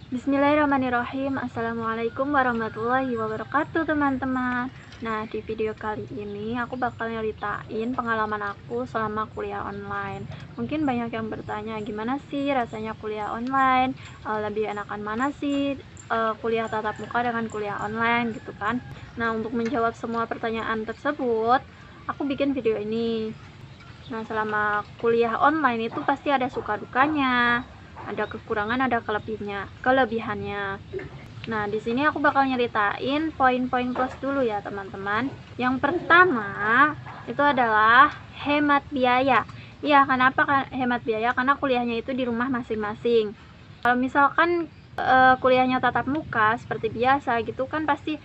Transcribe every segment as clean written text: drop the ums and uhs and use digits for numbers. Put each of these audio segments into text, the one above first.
Bismillahirrahmanirrahim. Assalamualaikum warahmatullahi wabarakatuh, teman-teman. Nah, di video kali ini aku bakal nyeritain pengalaman aku selama kuliah online. Mungkin banyak yang bertanya, gimana sih rasanya kuliah online? Lebih enakan mana sih kuliah tatap muka dengan kuliah online gitu kan? Nah, untuk menjawab semua pertanyaan tersebut, aku bikin video ini. Nah, selama kuliah online itu pasti ada suka dukanya, ada kekurangan, ada kelebihannya. Nah, di sini aku bakal nyeritain poin-poin plus dulu ya, teman-teman. Yang pertama itu adalah hemat biaya. Iya, kenapa hemat biaya? Karena kuliahnya itu di rumah masing-masing. Kalau misalkan kuliahnya tatap muka seperti biasa gitu kan, pasti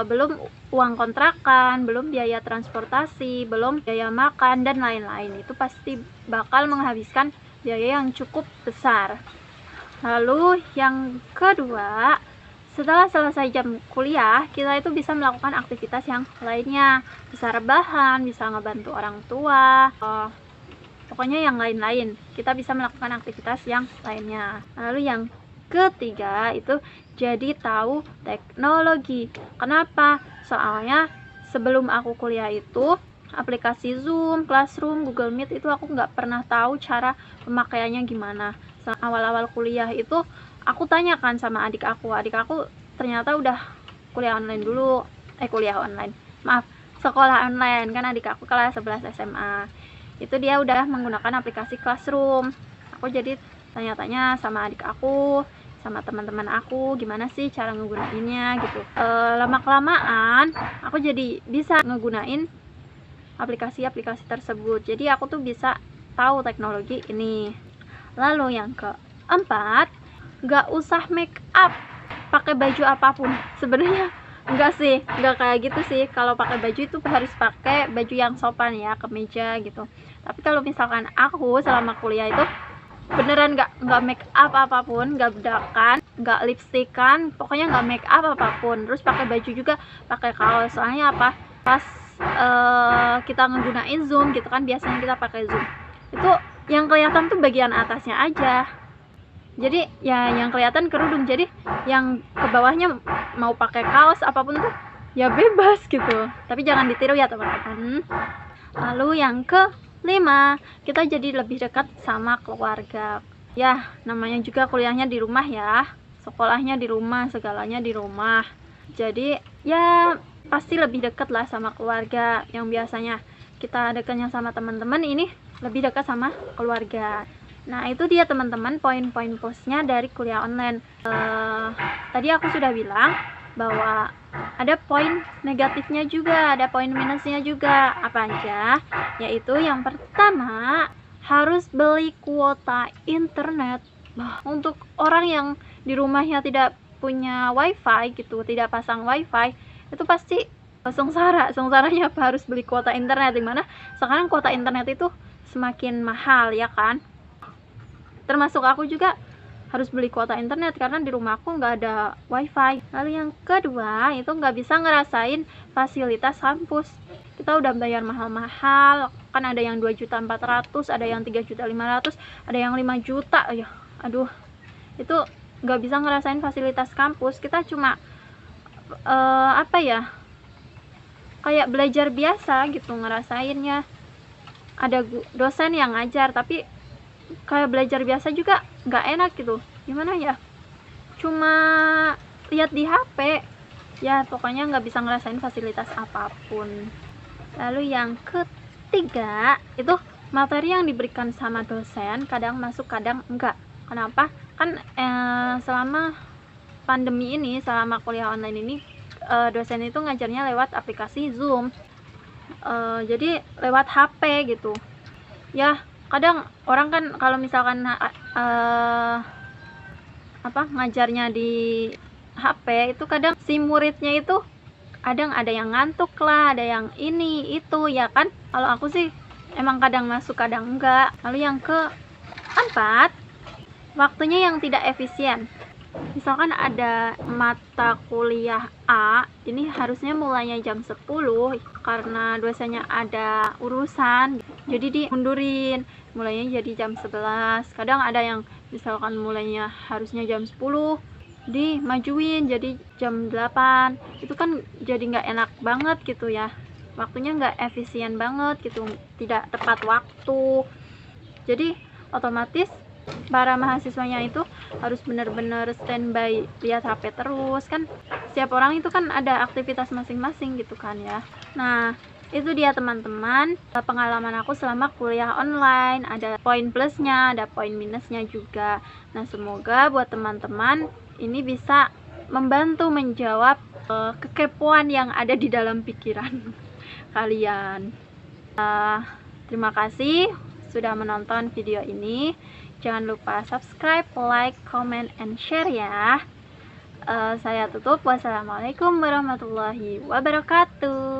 belum uang kontrakan, belum biaya transportasi, belum biaya makan dan lain-lain. Itu pasti bakal menghabiskan biaya yang cukup besar. Lalu yang kedua, setelah selesai jam kuliah, kita itu bisa melakukan aktivitas yang lainnya, bisa rebahan, bisa ngebantu orang tua, pokoknya yang lain-lain. Kita bisa melakukan aktivitas yang lainnya. Lalu yang ketiga itu jadi tahu teknologi. Kenapa? Soalnya sebelum aku kuliah itu aplikasi Zoom, Classroom, Google Meet itu aku nggak pernah tahu cara pemakaiannya gimana. Awal-awal kuliah itu aku tanyakan sama adik aku ternyata udah kuliah online dulu, sekolah online kan. Adik aku kelas 11 SMA itu dia udah menggunakan aplikasi Classroom. Aku jadi tanya-tanya sama adik aku, sama teman-teman aku, gimana sih cara ngegunainnya gitu. Lama-kelamaan aku jadi bisa ngegunain aplikasi-aplikasi tersebut. Jadi aku tuh bisa tahu teknologi ini. Lalu yang keempat, nggak usah make up pakai baju apapun. Sebenarnya enggak sih, enggak kayak gitu sih. Kalau pakai baju itu harus pakai baju yang sopan ya, kemeja gitu. Tapi kalau misalkan aku selama kuliah itu beneran nggak make up apapun, nggak bedakan, nggak lipstikan, pokoknya nggak make up apapun. Terus pakai baju juga pakai kaos. Soalnya apa? Pas kita ngegunain Zoom gitu kan, biasanya kita pakai Zoom itu yang kelihatan tuh bagian atasnya aja. Jadi ya yang kelihatan kerudung. Jadi yang ke bawahnya mau pakai kaos apapun tuh ya bebas gitu. Tapi jangan ditiru ya, teman-teman. Lalu yang kelima, kita jadi lebih dekat sama keluarga. Ya, namanya juga kuliahnya di rumah ya. Sekolahnya di rumah, segalanya di rumah. Jadi ya pasti lebih dekat lah sama keluarga. Yang biasanya kita dekatnya sama teman-teman, ini lebih dekat sama keluarga. Nah, itu dia teman-teman poin-poin plusnya dari kuliah online. Tadi aku sudah bilang bahwa ada poin negatifnya juga, ada poin minusnya juga. Apa aja? Yaitu yang pertama, harus beli kuota internet. Untuk orang yang di rumahnya tidak punya wifi gitu, tidak pasang wifi, itu pasti sengsaranya harus beli kuota internet. Dimana sekarang kuota internet itu semakin mahal ya kan. Termasuk aku juga harus beli kuota internet karena di rumahku nggak ada wifi. Lalu yang kedua itu nggak bisa ngerasain fasilitas kampus. Kita udah bayar mahal-mahal kan, ada yang 2.400.000, ada yang 3.500.000, ada yang 5 juta ya. Aduh, itu nggak bisa ngerasain fasilitas kampus. Kita cuma kayak belajar biasa gitu ngerasainnya. Ada dosen yang ngajar, tapi kayak belajar biasa juga nggak enak gitu. Gimana ya, cuma lihat di HP ya, pokoknya nggak bisa ngerasain fasilitas apapun. Lalu yang ketiga itu materi yang diberikan sama dosen kadang masuk kadang enggak. Kenapa? Kan selama pandemi ini, selama kuliah online ini, dosen itu ngajarnya lewat aplikasi Zoom. Jadi lewat HP gitu ya. Kadang orang kan kalau misalkan ngajarnya di HP itu, kadang si muridnya itu kadang ada yang ngantuk lah, ada yang ini itu ya kan. Kalau aku sih emang kadang masuk kadang enggak. Lalu yang keempat, waktunya yang tidak efisien. Misalkan ada mata kuliah A, ini harusnya mulainya jam 10, karena dosennya ada urusan jadi dimundurin, mulainya jadi jam 11. Kadang ada yang Misalkan mulainya harusnya jam 10, dimajuin jadi jam 8. Itu kan jadi nggak enak banget gitu ya, waktunya nggak efisien banget gitu, tidak tepat waktu. Jadi otomatis para mahasiswanya itu harus benar-benar standby lihat HP terus kan. Setiap orang itu kan ada aktivitas masing-masing gitu kan ya. Nah, itu dia teman-teman pengalaman aku selama kuliah online. Ada poin plusnya, ada poin minusnya juga. Nah, semoga buat teman-teman ini bisa membantu menjawab kekepoan yang ada di dalam pikiran kalian. Terima kasih sudah menonton video ini. Jangan lupa subscribe, like, comment, and share ya. Saya tutup. Wassalamualaikum warahmatullahi wabarakatuh.